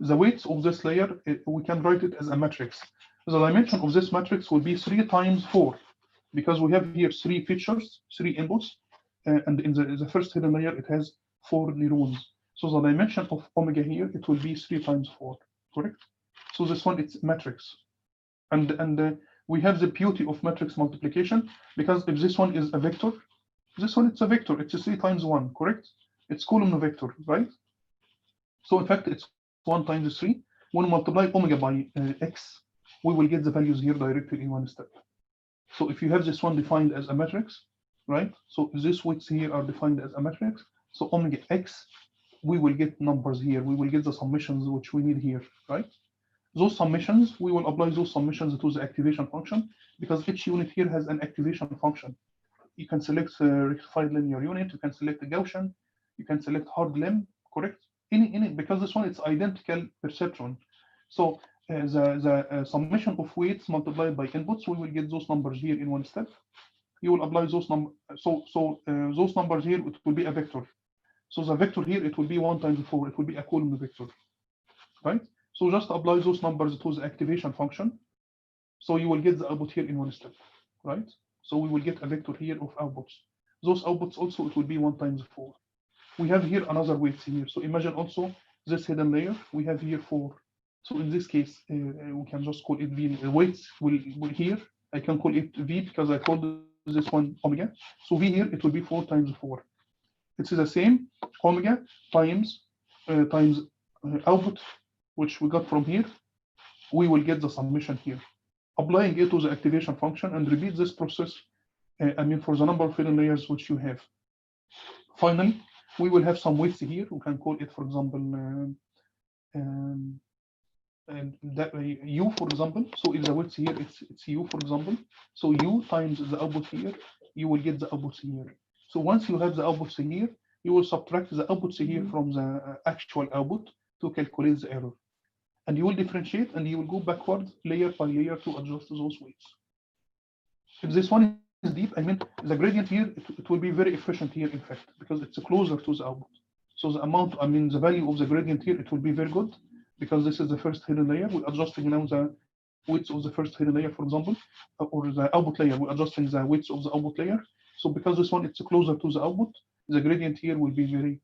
the weights of this layer, we can write it as a matrix. The dimension of this matrix will be 3 times 4, because we have here 3 features, 3 inputs, and in the first hidden layer, it has 4 neurons. So the dimension of omega here, it will be 3 times 4, correct? So this one, it's matrix. And we have the beauty of matrix multiplication, because if this one is a vector, this one, it's a vector. It's a 3 times 1, correct? It's column vector, right? So in fact, it's 1 times 3. When we multiply omega by x, we will get the values here directly in one step. So if you have this one defined as a matrix, right? So these weights here are defined as a matrix. So omega x, we will get numbers here. We will get the summations which we need here, right? Those summations, we will apply those summations to the activation function, because each unit here has an activation function. You can select a rectified linear unit, you can select a Gaussian, you can select hard limb, correct? Because this one, it's identical perceptron. So the summation of weights multiplied by inputs, we will get those numbers here in one step. You will apply those numbers. So those numbers here, it will be a vector. So the vector here, it will be 1 times 4. It will be a column vector, right? So just apply those numbers to the activation function. So you will get the output here in one step, right? So we will get a vector here of outputs. Those outputs also, it will be 1 times 4. We have here another weight here. So imagine also this hidden layer, we have here 4. So in this case, we can just call it V. The weights will here, I can call it V because I called this one omega. So V here, it will be 4 times 4. It's the same omega times output, which we got from here. We will get the summation here. Applying it to the activation function and repeat this process, for the number of hidden layers which you have. Finally, we will have some weights here. We can call it, for example, U, for example. So if the weights here, it's U, for example. So U times the output here, you will get the outputs here. So once you have the outputs here, you will subtract the outputs here from the actual output to calculate the error. And you will differentiate and you will go backward layer by layer to adjust those weights. If this one is deep, the gradient here, it will be very efficient here, in fact, because it's closer to the output. So the amount, the value of the gradient here, it will be very good, because this is the first hidden layer. We're adjusting now the weights of the first hidden layer, for example, or the output layer. We're adjusting the weights of the output layer. So because this one, it's closer to the output, the gradient here will be very,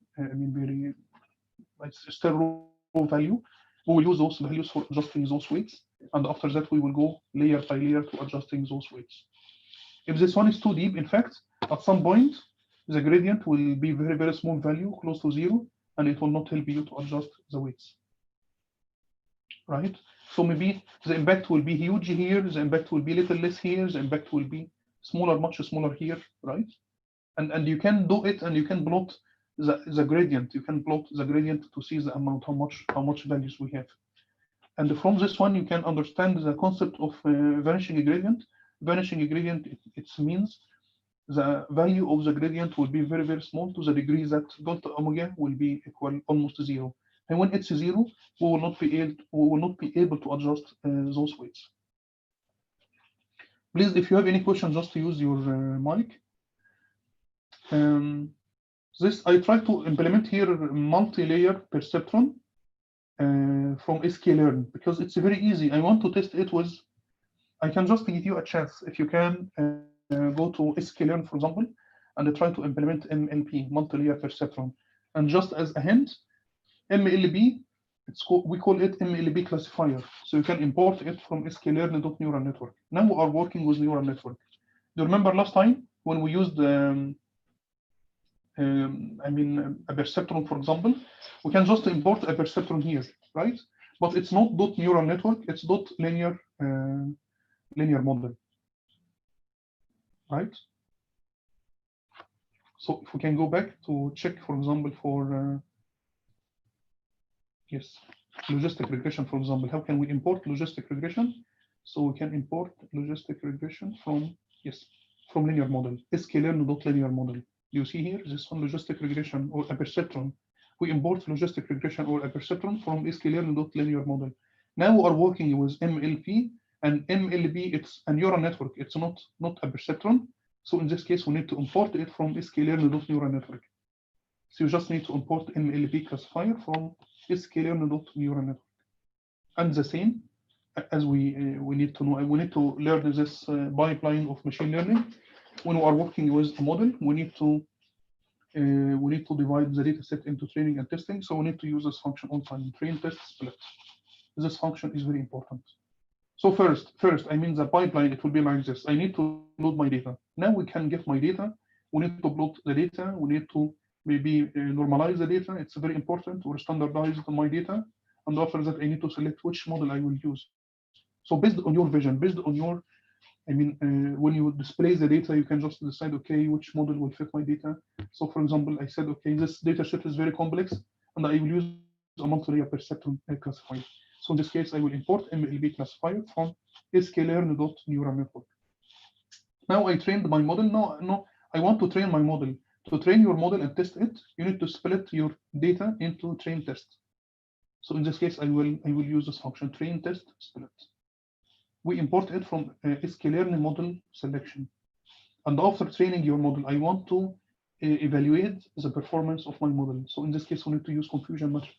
it's still raw value. We will use those values for adjusting those weights. And after that, we will go layer by layer to adjusting those weights. If this one is too deep, in fact, at some point, the gradient will be very, very small value, close to 0, and it will not help you to adjust the weights, right? So maybe the impact will be huge here, the impact will be little less here, the impact will be smaller, much smaller here, right? And you can do it, and you can plot the gradient. You can plot the gradient to see the amount, how much values we have. And from this one, you can understand the concept of vanishing gradient. Vanishing gradient, it means the value of the gradient will be very, very small, to the degree that delta omega will be equal almost 0. And when it's 0, we will not be able to adjust those weights. Please, if you have any questions, just use your mic. This I try to implement here multi-layer perceptron from sklearn, because it's very easy. I want to test it with. I can just give you a chance. If you can go to sklearn, for example, and try to implement MLP, multi-layer perceptron. And just as a hint, MLB, we call it MLB classifier. So you can import it from sklearn.neural network. Now we are working with neural network. Do you remember last time when we used a perceptron, for example? We can just import a perceptron here, right? But it's not .neural network, it's .linear model, right? So if we can go back to check, for example, for yes, logistic regression, for example, how can we import logistic regression? So we can import logistic regression from linear model, sklearn.linear model. You see here, this one, logistic regression or a perceptron. We import logistic regression or a perceptron from sklearn.linear model. Now we are working with MLP And MLB, it's a neural network. It's not a perceptron. So in this case, we need to import it from sklearn.neural network. So you just need to import MLB classifier from sklearn.neural network. And the same as we need to know, we need to learn this pipeline of machine learning. When we are working with a model, we need to divide the data set into training and testing. So we need to use this function on time, train, test, split. This function is very important. So first, I mean the pipeline, it will be like this. I need to load my data. Now we can get my data. We need to upload the data. We need to maybe normalize the data. It's very important, or standardize my data. And after that, I need to select which model I will use. So based on your vision, based on your, when you display the data, you can just decide, okay, which model will fit my data. So for example, I said, okay, this data set is very complex, and I will use a multi-layer perceptron classifier. So in this case, I will import MLB classifier from sklearn.neural network. Now I trained my model. No, I want to train my model. To train your model and test it, you need to split your data into train test. So in this case, I will use this function, train test split. We import it from sklearn model selection. And after training your model, I want to evaluate the performance of my model. So in this case, we need to use confusion matrix.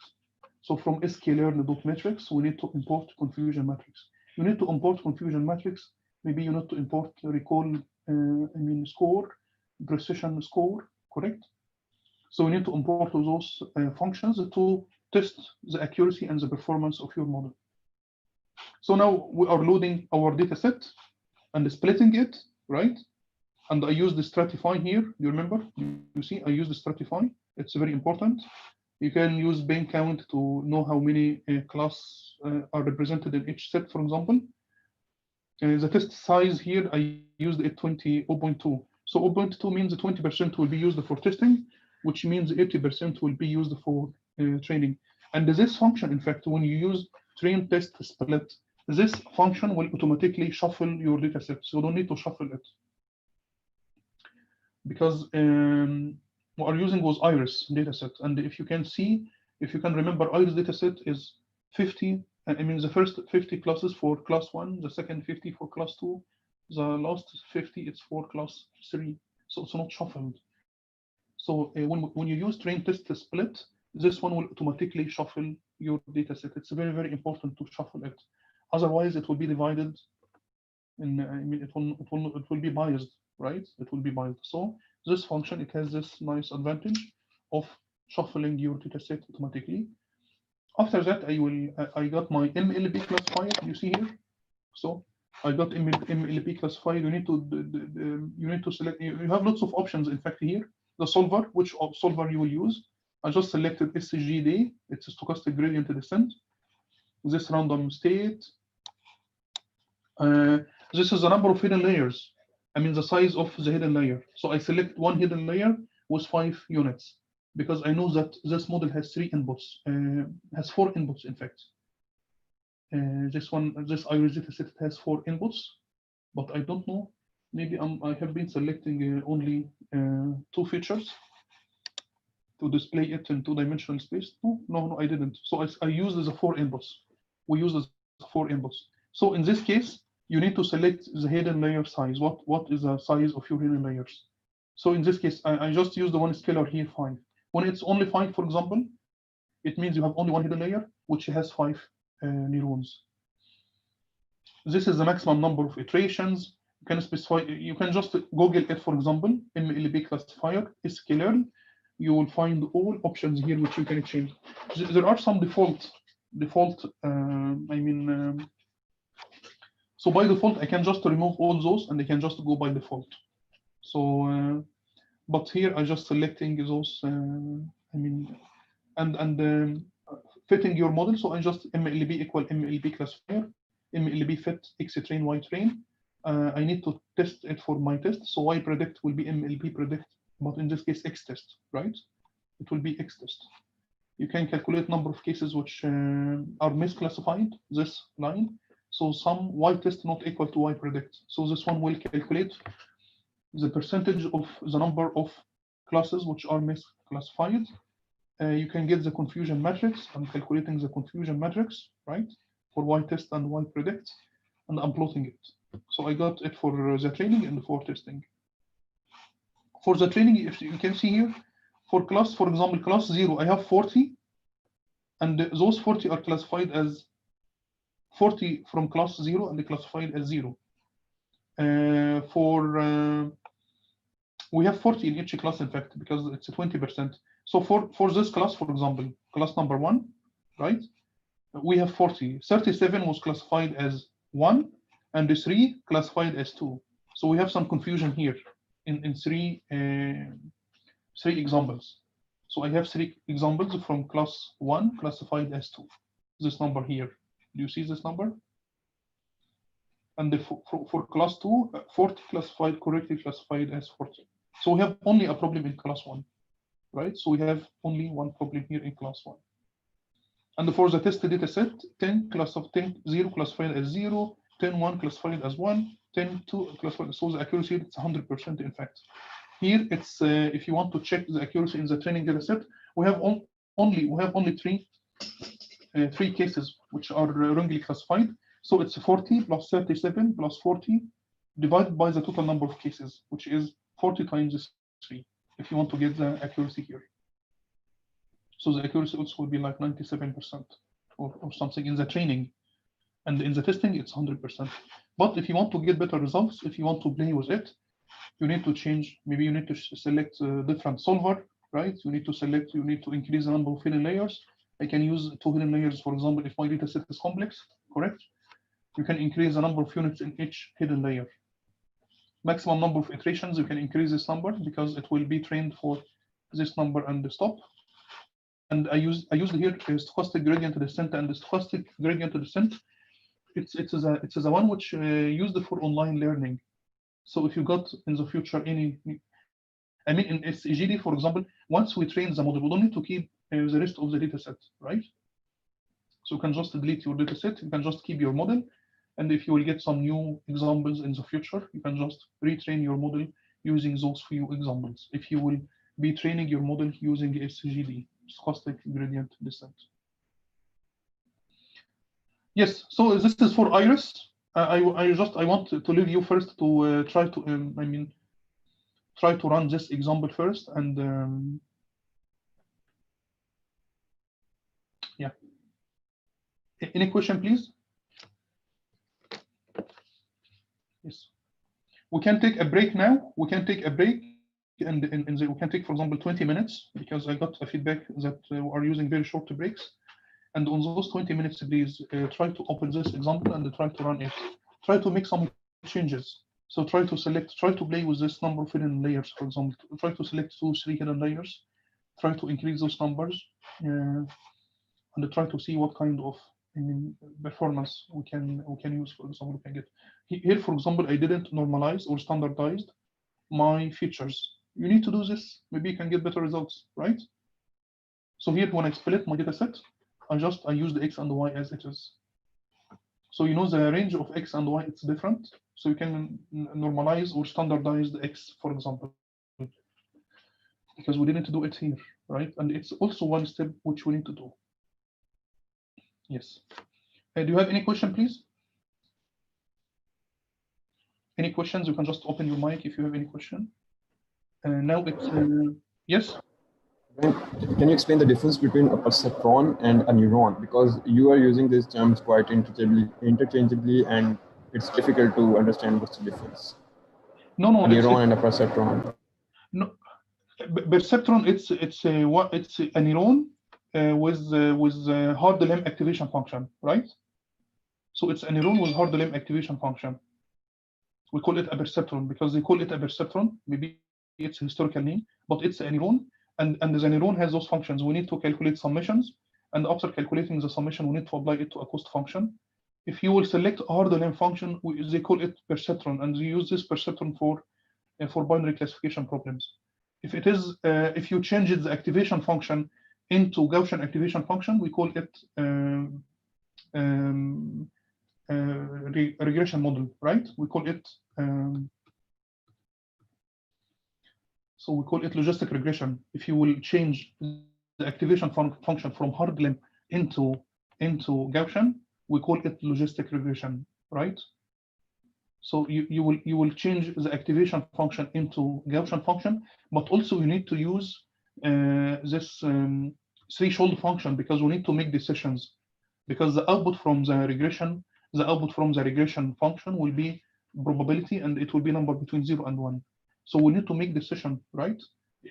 So from sklearn.metrics, we need to import confusion matrix. You need to import confusion matrix. Maybe you need to import recall, score, precision score, correct? So we need to import those functions to test the accuracy and the performance of your model. So now we are loading our data set and splitting it, right? And I use the stratify here. You remember? You see, I use the stratify. It's very important. You can use bin count to know how many classes are represented in each set, for example. The test size here, I used it 0.2. So 0.2 means 20% will be used for testing, which means 80% will be used for training. And this function, in fact, when you use train test split, this function will automatically shuffle your data set. So you don't need to shuffle it. Because what we're using was Iris dataset. And if you can see, if you can remember, Iris dataset is 50. The first 50 classes for class 1, the second 50 for class 2, the last 50 it's for class 3. So it's not shuffled. So when you use train test split, this one will automatically shuffle your dataset. It's very, very important to shuffle it. Otherwise, it will be divided. It will be biased, right? It will be biased. So this function, it has this nice advantage of shuffling your dataset automatically. After that, I got my MLB classifier. You see here. So I got MLB classifier. You need to select. You have lots of options. In fact, here the solver, which solver you will use. I just selected SGD. It's a stochastic gradient descent. This random state. This is the number of hidden layers. The size of the hidden layer. So I select one hidden layer with 5 units because I know that this model has 3 inputs, has 4 inputs, in fact. This Iris dataset has 4 inputs, but I don't know. Maybe I have been selecting only 2 features to display it in 2-dimensional space. No, I didn't. So I used the 4 inputs. We use the 4 inputs. So in this case, you need to select the hidden layer size. What is the size of your hidden layers? So in this case, I just use the one scalar here, 5. When it's only 5, for example, it means you have only one hidden layer, which has 5 neurons. This is the maximum number of iterations. You can specify. You can just Google it, for example, MLB classifier sklearn. You will find all options here which you can change. There are some default. So by default, I can just remove all those, and they can just go by default. So, but here I just selecting those. Fitting your model. So I just MLB equal MLB classifier, MLB fit X train Y train. I need to test it for my test. So Y predict will be MLB predict, but in this case X test, right? It will be X test. You can calculate number of cases which are misclassified, this line. So some Y test not equal to Y predict. So this one will calculate the percentage of the number of classes which are misclassified. You can get the confusion matrix. I'm calculating the confusion matrix, right? For Y test and Y predict. and I'm plotting it. So I got it for the training and for testing. For the training, if you can see here, for class, for example, class 0, I have 40, and those 40 are classified as 40 from class 0 and classified as 0. We have 40 in each class, in fact, because it's 20%. So for this class, for example, class number 1, right? We have 40. 37 was classified as 1, and 3 classified as 2. So we have some confusion here in three examples. So I have 3 examples from class 1 classified as 2. This number here. Do you see this number? And for class 2, 40 classified, correctly classified as 40. So we have only a problem in class 1, right? So we have only one problem here in class 1. And for the test data set, 10 0 classified as 0, 10 1 classified as 1, 10 2 classified. So the accuracy it's 100%. In fact, here it's if you want to check the accuracy in the training data set, we have only three cases which are wrongly classified. So it's 40 plus 37 plus 40 divided by the total number of cases, which is 40 times 3. If you want to get the accuracy here. So the accuracy also will be like 97% or something in the training. And in the testing, it's 100%. But if you want to get better results, if you want to play with it, you need to change. Maybe you need to select a different solver, right? You need to increase the number of hidden layers. I can use 2 hidden layers, for example, if my data set is complex, correct? You can increase the number of units in each hidden layer. Maximum number of iterations, you can increase this number because it will be trained for this number and the stop. And I used here stochastic gradient descent, and the stochastic gradient descent, it's the one which used for online learning. So if you got in the future any, I mean in SGD, for example, once we train the model, we don't need to keep the rest of the data set, right? So you can just delete your data set, you can just keep your model, and if you will get some new examples in the future, you can just retrain your model using those few examples. If you will be training your model using SGD, stochastic gradient descent. Yes, so this is for Iris. I want to leave you first to try to try to run this example first, and yeah. Any question, please? Yes. We can take a break now. We can take a break, and we can take, for example, 20 minutes, because I got a feedback that we are using very short breaks. And on those 20 minutes, please try to open this example and try to run it. Try to make some changes. So try to play with this number of hidden layers, for example. Try to select 2, 3 hidden layers. Try to increase those numbers, and try to see what kind of performance we can use. For example, we can get here. For example, I didn't normalize or standardized my features. You need to do this. Maybe you can get better results, right? So here, when I split my data set, I use the X and the Y as it is. So you know the range of X and Y, it's different. So you can normalize or standardize the X, for example, because we didn't do it here, right? And it's also one step which we need to do. Yes. Do you have any question, please? Any questions? You can just open your mic if you have any question. Now it's yes. Can you explain the difference between a perceptron and a neuron? Because you are using these terms quite interchangeably, and it's difficult to understand what's the difference. No, a neuron and a perceptron. No, perceptron it's a neuron with hard limb activation function, right? So it's a neuron with hard limb activation function. We call it a perceptron because they call it a perceptron. Maybe it's a historical name, but it's a neuron. And the neuron has those functions. We need to calculate summations, and after calculating the summation, we need to apply it to a cost function. If you will select a hard limb function, they call it perceptron, and they use this perceptron for binary classification problems. If it is, if you change the activation function into Gaussian activation function, we call it regression model, right? We call it. So we call it logistic regression. If you will change the activation function from hard limb into Gaussian, we call it logistic regression, right? So you will change the activation function into Gaussian function, but also you need to use this threshold function, because we need to make decisions, because the output from the regression function will be probability, and it will be number between 0 and 1. So we need to make decision, right?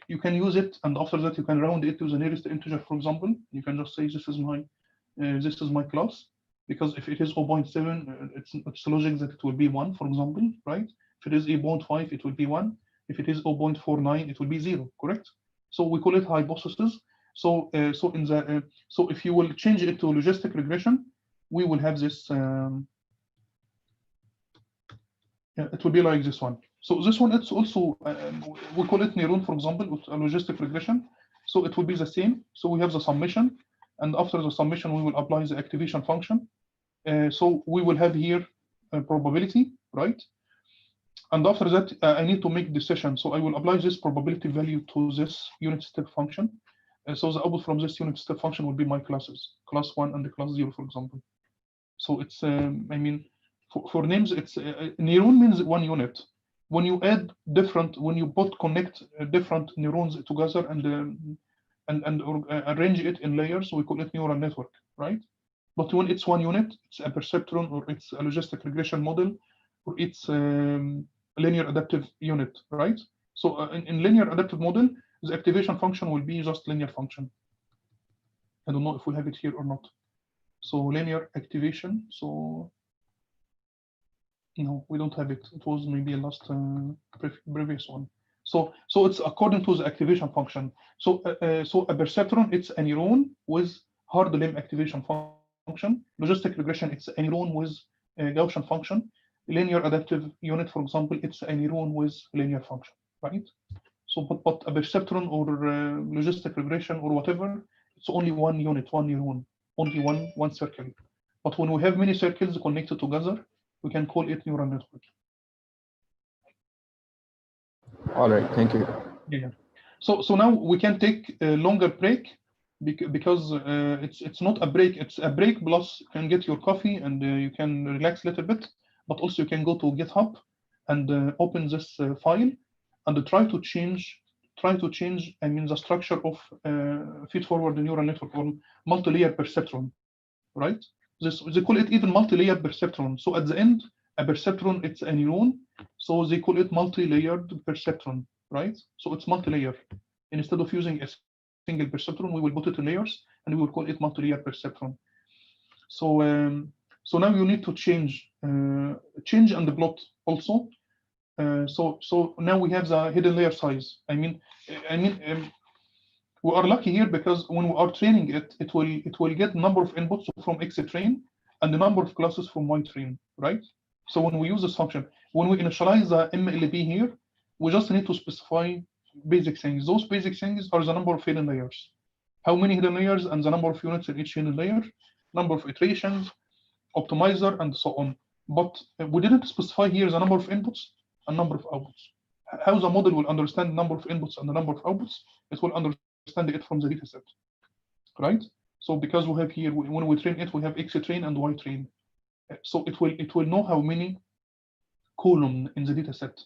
You can use it, and after that you can round it to the nearest integer. For example, you can just say this is my class, because if it is 0.7, it's logic that it will be 1, for example, right? If it is 8.5, it will be 1. If it is 0.49, it will be 0, correct? So we call it hypothesis. So so if you will change it to logistic regression, we will have this. It will be like this one. So this one, it's also we call it neuron, for example, with a logistic regression. So it will be the same. So we have the summation, and after the summation, we will apply the activation function. So we will have here a probability, right? And after that, I need to make decision. So I will apply this probability value to this unit step function. So the output from this unit step function will be my classes, class 1 and the class 0, for example. So it's, I mean, for names, it's neuron means one unit. When you add different, when you connect different neurons together and arrange it in layers, we call it neural network, right? But when it's one unit, it's a perceptron, or it's a logistic regression model, or it's linear adaptive unit, right? So in linear adaptive model, the activation function will be just linear function. I don't know if we have it here or not. So linear activation. So no, we don't have it. It was maybe a last previous one. So it's according to the activation function. So so a perceptron, it's a neuron with hard limb activation function. Logistic regression, it's a neuron with a Gaussian function. Linear adaptive unit, for example, it's a neuron with linear function, right? So but a perceptron or logistic regression or whatever, it's only one unit, one neuron, only one circle. But when we have many circles connected together, we can call it neural network. All right, thank you. Yeah. So now we can take a longer break, because it's not a break, it's a break plus you can get your coffee and you can relax a little bit, but also you can go to GitHub and open this file and try to change, I mean, the structure of feed-forward neural network or multi-layer perceptron, right? They call it even multi-layer perceptron. So at the end, a perceptron, it's a neuron, so they call it multi-layered perceptron, right? So it's multi-layer. Instead of using a single perceptron, we will put it in layers, and we will call it multi-layer perceptron. So so now you need to change and plot also. So now we have the hidden layer size. I mean, we are lucky here, because when we are training it, it will get number of inputs from XTrain and the number of classes from YTrain, right? So when we use this function, when we initialize the MLB here, we just need to specify basic things. Those basic things are the number of hidden layers, how many hidden layers, and the number of units in each hidden layer, number of iterations, optimizer, and so on. But we didn't specify here the number of inputs and number of outputs. How the model will understand the number of inputs and the number of outputs, it will understand it from the data set, right? So because we have here, when we train it, we have XTrain and YTrain. So it will know how many columns in the data set.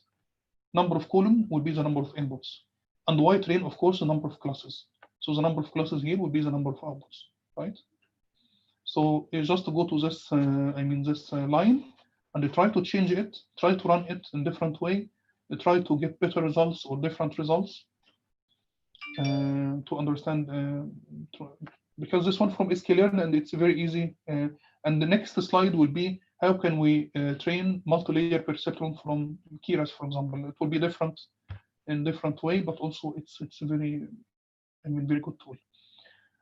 Number of columns will be the number of inputs, and YTrain, of course, the number of classes. So the number of classes here will be the number of outputs, right? So just to go to this, I mean this line, and try to change it, try to run it in different way, try to get better results or different results, to understand, because this one from sklearn, and it's very easy. And the next slide will be how can we train multi-layer perceptron from Keras, for example. It will be different in different way, but also it's a very, I mean, very good tool.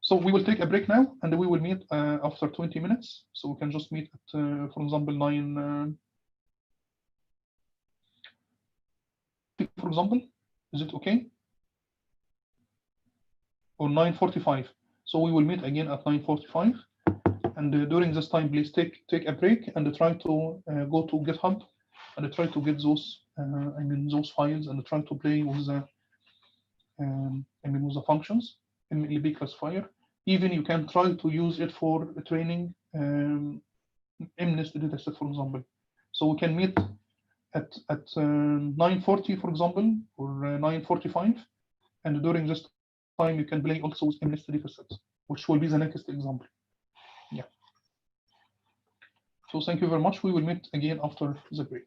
So we will take a break now, and we will meet after 20 minutes. So we can just meet at, for example, 9. For example, is it okay? Or 9:45. So we will meet again at 9:45. And during this time, please take a break and try to go to GitHub and try to get those, I mean, those files, and try to play with the, I mean, with the functions in MLB classifier. Even you can try to use it for training MNIST dataset, for example. So we can meet at 9:40, for example, or 9:45, and during this time you can play also with MNIST datasets, which will be the next example. Yeah. So thank you very much. We will meet again after the break.